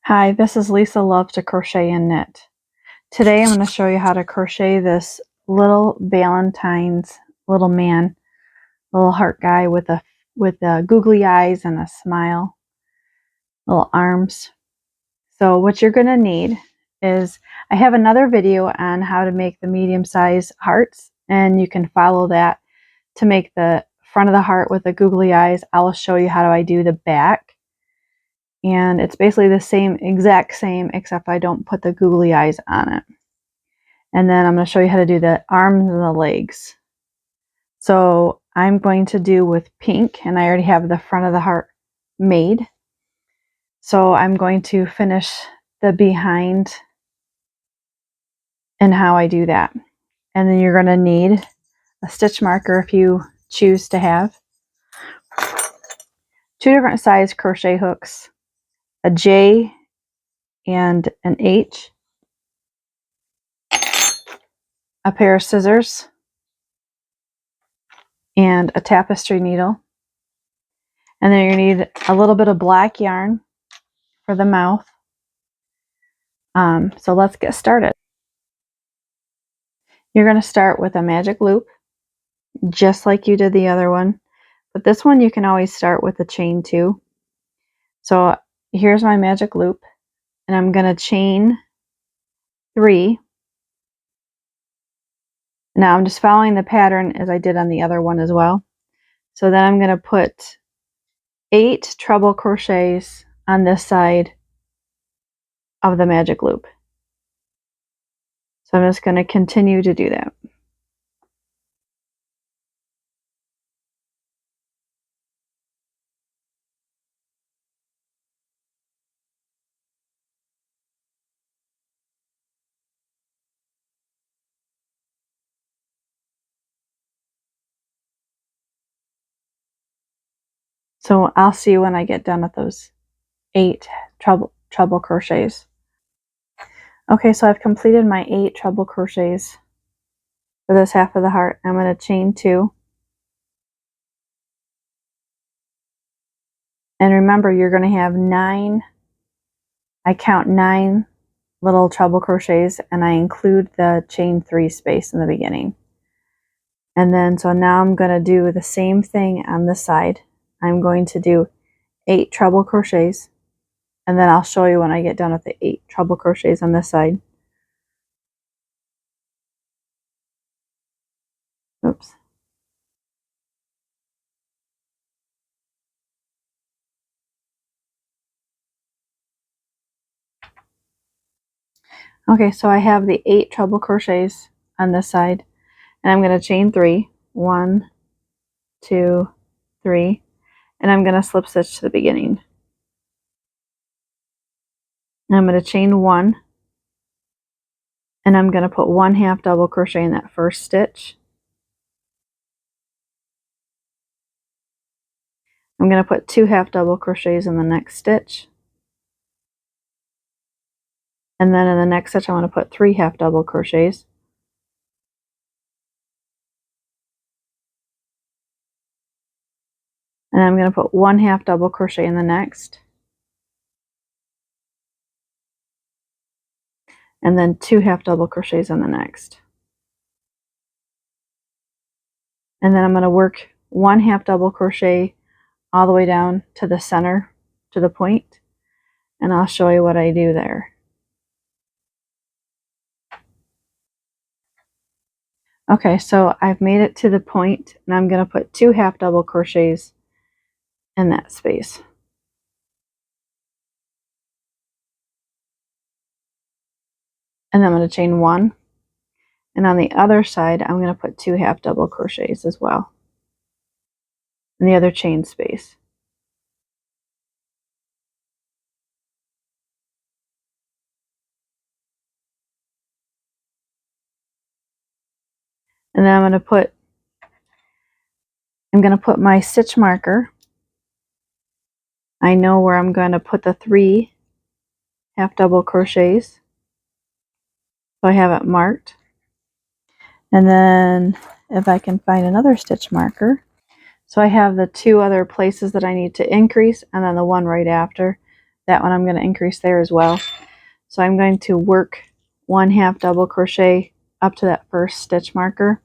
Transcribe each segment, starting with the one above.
Hi, this is Lisa Loves to Crochet and Knit. Today I'm going to show you how to crochet this little Valentine's little man, little heart guy with googly eyes and a smile, little arms. So what you're going to need is, I have another video on how to make the medium-sized hearts, and you can follow that to make the front of the heart with the googly eyes. I will show you how I do the back. And it's basically the exact same, except I don't put the googly eyes on it. And then I'm going to show you how to do the arms and the legs. So I'm going to do with pink, and I already have the front of the heart made. So I'm going to finish the behind and how I do that. And then you're going to need a stitch marker if you choose to have, 2 different size crochet hooks, a J and an H, a pair of scissors, and a tapestry needle. And then you need a little bit of black yarn for the mouth. So let's get started. You're going to start with a magic loop, just like you did the other one. But this one you can always start with a chain too. So here's my magic loop, and I'm going to chain 3. Now I'm just following the pattern as I did on the other one as well. So then I'm going to put 8 treble crochets on this side of the magic loop. So I'm just going to continue to do that. So I'll see you when I get done with those 8 treble crochets. Okay, so I've completed my 8 treble crochets for this half of the heart. I'm going to chain 2. And remember, you're going to have 9, I count 9 little treble crochets, and I include the chain 3 space in the beginning. And then, so now I'm going to do the same thing on this side. I'm going to do 8 treble crochets, and then I'll show you when I get done with the 8 treble crochets on this side. Oops. Okay, so I have the 8 treble crochets on this side, and I'm going to chain 3. 1, 2, 3, and I'm going to slip stitch to the beginning. I'm going to chain 1, and I'm going to put 1/2 double crochet in that first stitch. I'm going to put 2 half double crochets in the next stitch, and then in the next stitch I'm going to put 3 half double crochets. And I'm going to put 1/2 double crochet in the next, and then 2 half double crochets in the next. And then I'm going to work 1/2 double crochet all the way down to the center, to the point, and I'll show you what I do there. Okay, so I've made it to the point, and I'm going to put 2 half double crochets in that space. And then I'm going to chain 1, and on the other side I'm going to put 2 half double crochets as well in the other chain space. And then I'm going to put my stitch marker. I know where I'm going to put the 3 half double crochets, so I have it marked. And then if I can find another stitch marker, so I have the 2 other places that I need to increase, and then the one right after that one I'm going to increase there as well. So I'm going to work 1/2 double crochet up to that first stitch marker.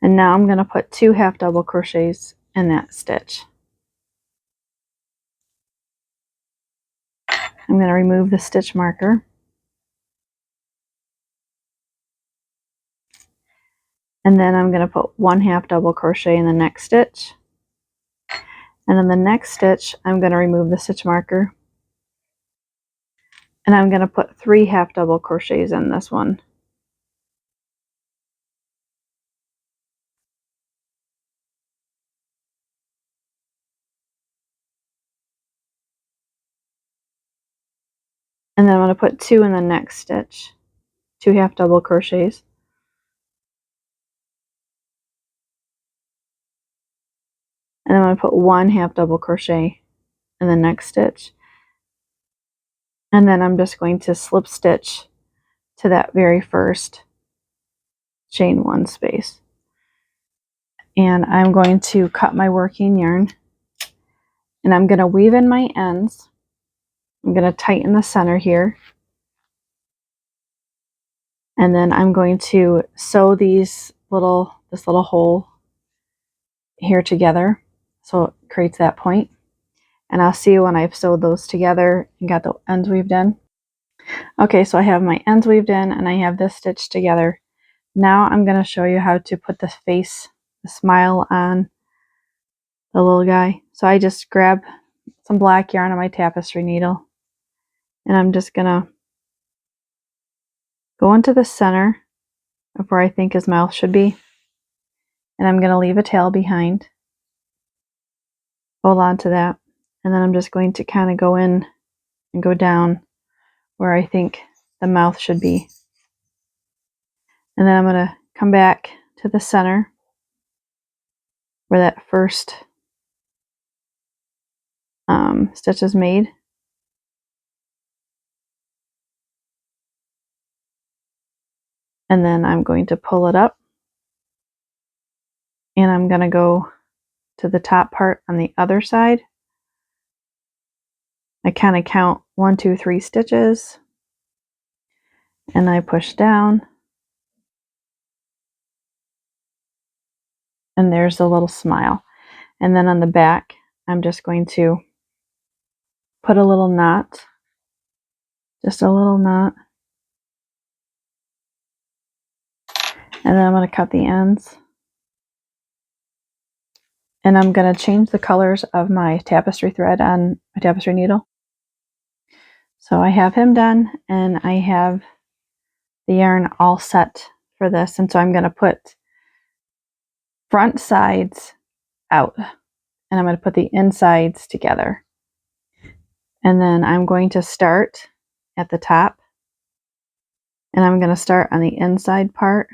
And now I'm going to put 2 half double crochets in that stitch. I'm going to remove the stitch marker. And then I'm going to put 1/2 double crochet in the next stitch. And in the next stitch, I'm going to remove the stitch marker. And I'm going to put 3 half double crochets in this one. And then I'm going to put 2 in the next stitch, 2 half double crochets. And I'm going to put 1 half double crochet in the next stitch. And then I'm just going to slip stitch to that very first chain 1 space. And I'm going to cut my working yarn, and I'm going to weave in my ends. I'm going to tighten the center here, and then I'm going to sew this little hole here together so it creates that point. And I'll see you when I've sewed those together and got the ends weaved in. Okay, so I have my ends weaved in and I have this stitched together. Now I'm going to show you how to put the face, the smile on the little guy. So I just grab some black yarn on my tapestry needle, and I'm just going to go into the center of where I think his mouth should be, and I'm going to leave a tail behind. Hold on to that, and then I'm just going to kind of go in and go down where I think the mouth should be. And then I'm going to come back to the center where that first stitch is made. And then I'm going to pull it up, and I'm going to go to the top part on the other side. I kind of count 1, 2, 3 stitches, and I push down, and there's a little smile. And then on the back, I'm just going to put a little knot, just a little knot, and then I'm going to cut the ends. And I'm going to change the colors of my tapestry thread on my tapestry needle. So I have him done, and I have the yarn all set for this. And so I'm going to put front sides out, and I'm going to put the insides together. And then I'm going to start at the top, and I'm going to start on the inside part,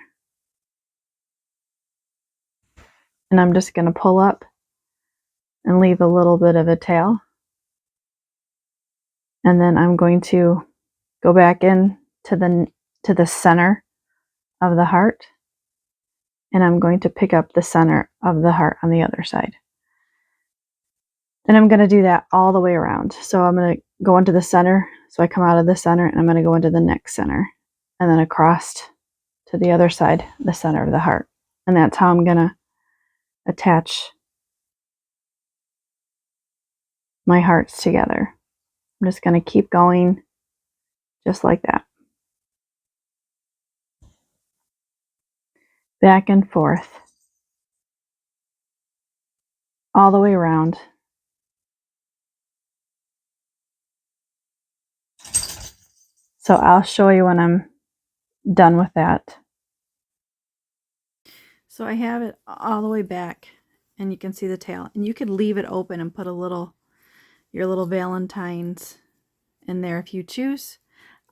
and I'm just going to pull up and leave a little bit of a tail. And then I'm going to go back in to the center of the heart, and I'm going to pick up the center of the heart on the other side. And I'm going to do that all the way around. So I'm going to go into the center, so I come out of the center, and I'm going to go into the next center, and then across to the other side, the center of the heart. And that's how I'm going to attach my hearts together. I'm just going to keep going just like that. Back and forth. All the way around. So I'll show you when I'm done with that. So I have it all the way back, and you can see the tail. And you could leave it open and put your little Valentines in there if you choose.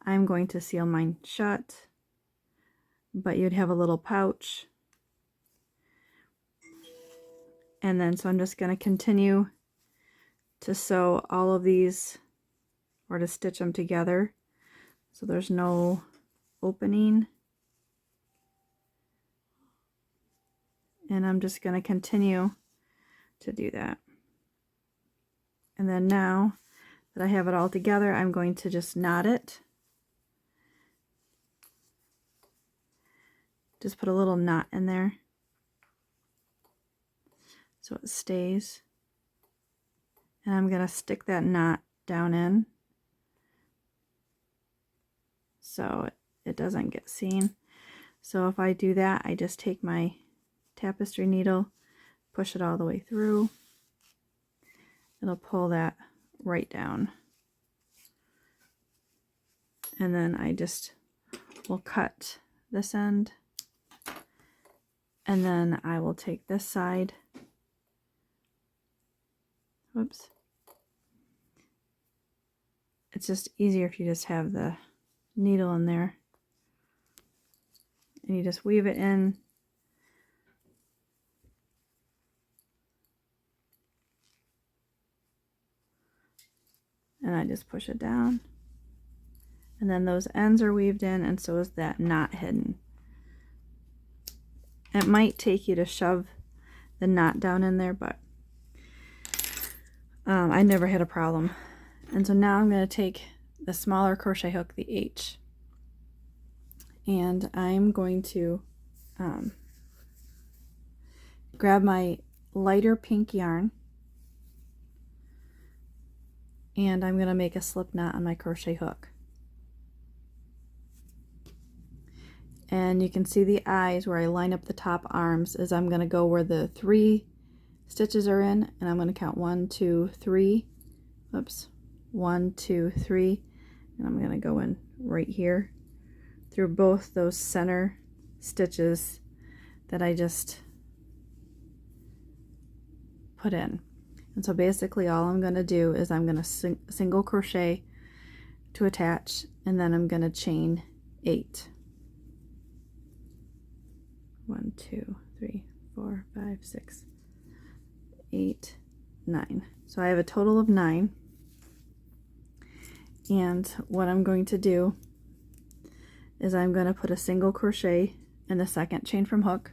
I'm going to seal mine shut, but you'd have a little pouch. And then so I'm just going to continue to sew all of these, or to stitch them together so there's no opening. And I'm just going to continue to do that. And then now that I have it all together, I'm going to just knot it. Just put a little knot in there so it stays. And I'm going to stick that knot down in so it doesn't get seen. So if I do that, I just take my tapestry needle, push it all the way through. It'll pull that right down. And then I just will cut this end. And then I will take this side. Whoops. It's just easier if you just have the needle in there. And you just weave it in. And I just push it down. And then those ends are weaved in, and so is that knot hidden. It might take you to shove the knot down in there, but I never had a problem. And so now I'm going to take the smaller crochet hook, the H, and I'm going to grab my lighter pink yarn, and I'm going to make a slip knot on my crochet hook. And you can see the eyes where I line up the top arms is I'm going to go where the 3 stitches are in, and I'm going to count 1, 2, 3. Oops. 1, 2, 3. And I'm going to go in right here through both those center stitches that I just put in. And so basically all I'm going to do is I'm going to single crochet to attach, and then I'm going to chain 8. 1, 2, 3, 4, 5, 6, 8, 9. So I have a total of 9. And what I'm going to do is I'm going to put a single crochet in the second chain from hook,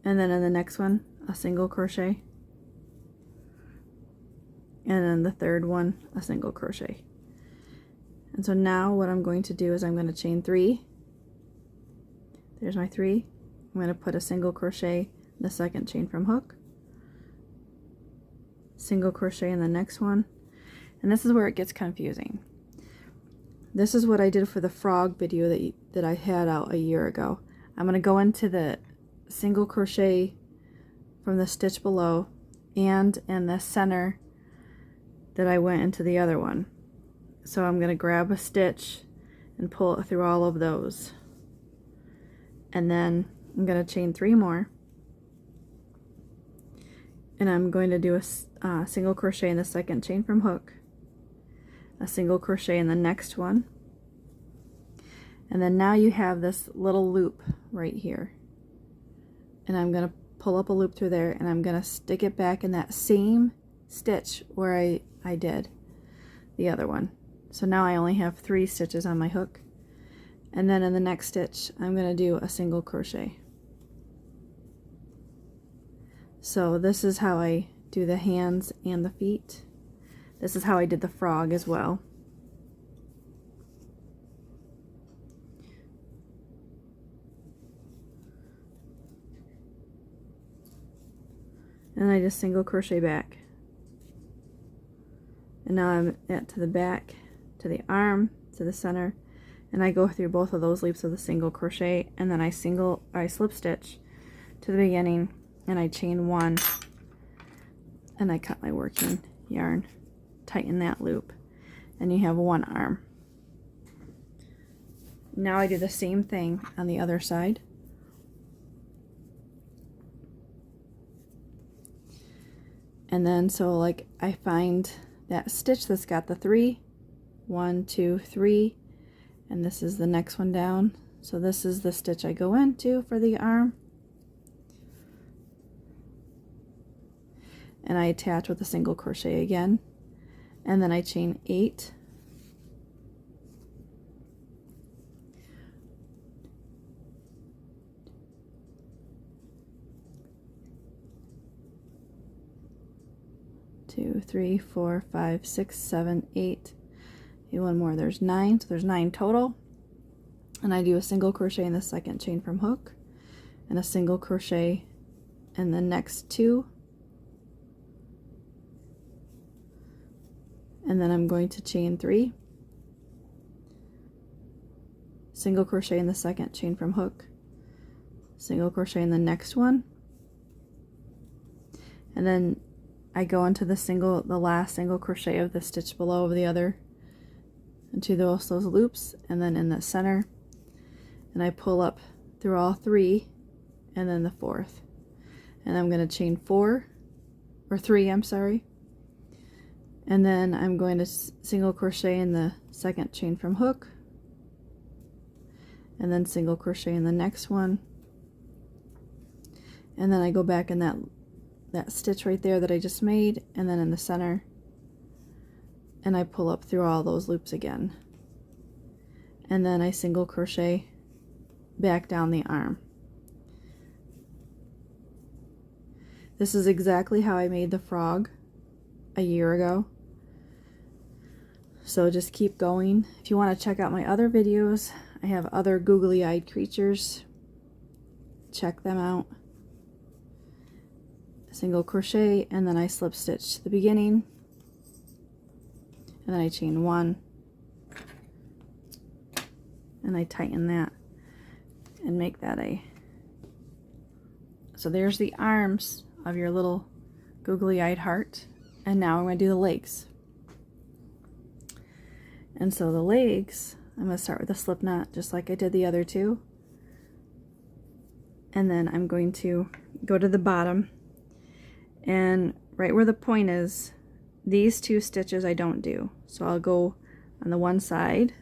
and then in the next one a single crochet, and then the third one a single crochet. And so now what I'm going to do is I'm going to chain 3. There's my 3. I'm going to put a single crochet in the second chain from hook, single crochet in the next one, and this is where it gets confusing. This is what I did for the frog video that I had out a year ago. I'm going to go into the single crochet from the stitch below and in the center that I went into the other one. So I'm going to grab a stitch and pull it through all of those. And then I'm going to chain 3 more. And I'm going to do a single crochet in the second chain from hook, a single crochet in the next one, and then now you have this little loop right here. And I'm going to pull up a loop through there, and I'm going to stick it back in that same stitch where I did the other one. So now I only have 3 stitches on my hook. And then in the next stitch, I'm going to do a single crochet. So this is how I do the hands and the feet. This is how I did the frog as well. And I just single crochet back. And now I'm to the back, to the arm, to the center, and I go through both of those loops of the single crochet, and then I slip stitch to the beginning, and I chain 1, and I cut my working yarn, tighten that loop, and you have 1 arm. Now I do the same thing on the other side. And then so like I find that stitch that's got the 3, 1, 2, 3, and this is the next one down. So this is the stitch I go into for the arm. and I attach with a single crochet again, and then I chain 8, two, 3, 4, 5, 6, 7, 8. Okay, one more. There's 9, so there's 9 total. And I do a single crochet in the second chain from hook, and a single crochet in the next 2, and then I'm going to chain 3, single crochet in the second chain from hook, single crochet in the next one, and then I go into the last single crochet of the stitch below of the other into those loops, and then in the center, and I pull up through all 3, and then the 4th, and I'm going to chain 3, I'm sorry, and then I'm going to single crochet in the second chain from hook, and then single crochet in the next one, and then I go back in that stitch right there that I just made, and then in the center, and I pull up through all those loops again, and then I single crochet back down the arm. This is exactly how I made the frog a year ago, so just keep going. If you want to check out my other videos, I have other googly eyed creatures, check them out. Single crochet, and then I slip stitch to the beginning, and then I chain 1, and I tighten that and make that so there's the arms of your little googly eyed heart, and now I'm going to do the legs. And so the legs, I'm going to start with a slip knot just like I did the other 2, and then I'm going to go to the bottom, and right where the point is, these 2 stitches I don't do, so I'll go on the one side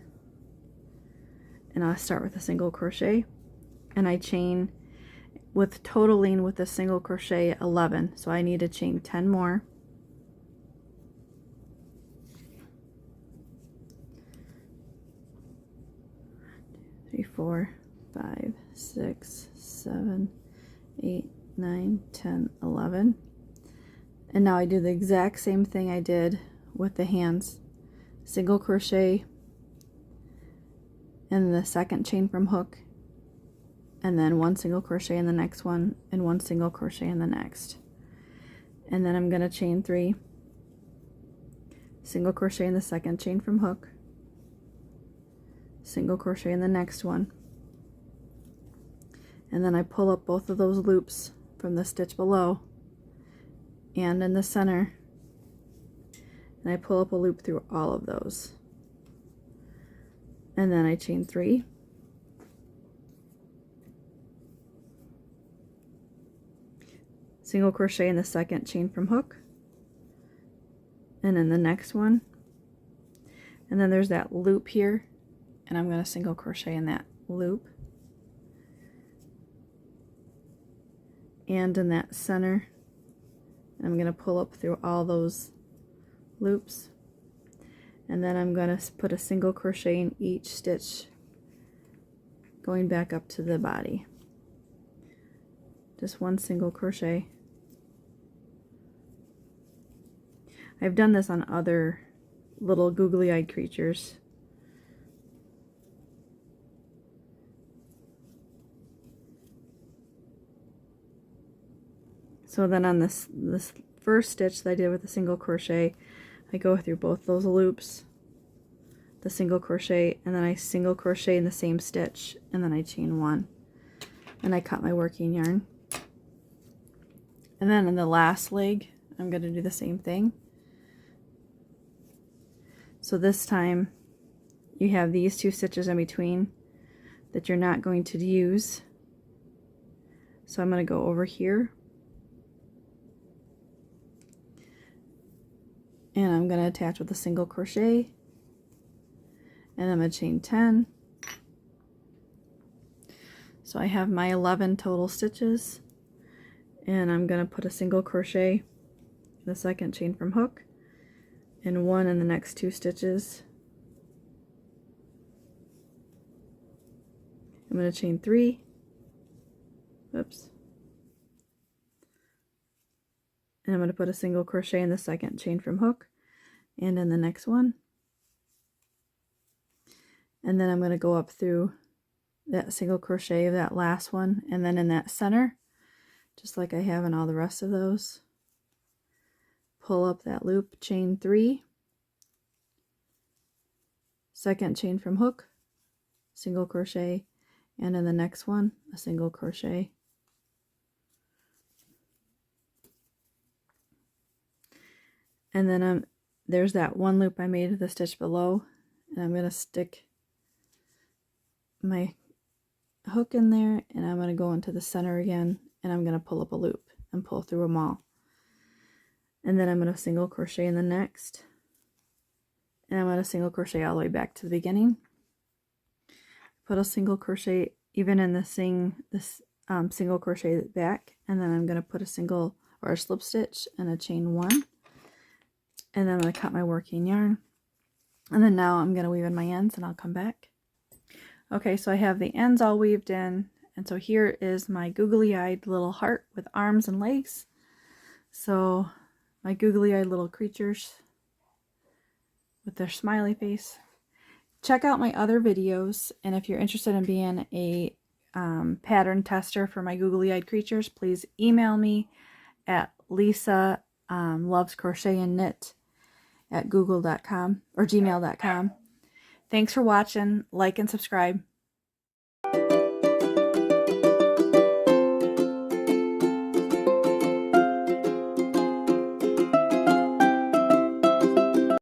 and I'll start with a single crochet, and I chain with totaling with a single crochet 11, so I need to chain 10 more, three, 4, 5, 6, 7, 8, 9, 10, 11. And now I do the exact same thing I did with the hands. Single crochet in the second chain from hook, and then 1 single crochet in the next one, and 1 single crochet in the next. And then I'm going to chain 3, single crochet in the second chain from hook, single crochet in the next one, and then I pull up both of those loops from the stitch below and in the center, and I pull up a loop through all of those, and then I chain 3, single crochet in the second chain from hook, and in the next one, and then there's that loop here, and I'm going to single crochet in that loop, and in that center, I'm going to pull up through all those loops, and then I'm going to put a single crochet in each stitch going back up to the body. Just 1 single crochet. I've done this on other little googly eyed creatures. So then on this first stitch that I did with a single crochet, I go through both those loops, the single crochet, and then I single crochet in the same stitch, and then I chain 1, and I cut my working yarn. And then in the last leg, I'm going to do the same thing. So this time you have these 2 stitches in between that you're not going to use. So I'm going to go over here, and I'm going to attach with a single crochet, and I'm going to chain 10. So I have my 11 total stitches, and I'm going to put a single crochet the second chain from hook, and 1 in the next 2 stitches. I'm going to chain 3, oops, and I'm going to put a single crochet in the second chain from hook and in the next one, and then I'm going to go up through that single crochet of that last one, and then in that center, just like I have in all the rest of those, pull up that loop, chain 3, second chain from hook, single crochet, and in the next one a single crochet. And then there's that one loop I made the stitch below, and I'm going to stick my hook in there, and I'm going to go into the center again, and I'm going to pull up a loop and pull through them all. And then I'm going to single crochet in the next, and I'm going to single crochet all the way back to the beginning. Put a single crochet even in the single crochet back, and then I'm going to put a single or a slip stitch and a chain 1, and then I'm going to cut my working yarn, and then now I'm going to weave in my ends, and I'll come back. Okay, so I have the ends all weaved in, and so here is my googly-eyed little heart with arms and legs. So my googly-eyed little creatures with their smiley face. Check out my other videos, and if you're interested in being a pattern tester for my googly-eyed creatures, please email me at Lisa Loves Crochet and Knit at google.com or gmail.com. Thanks for watching. Like and subscribe.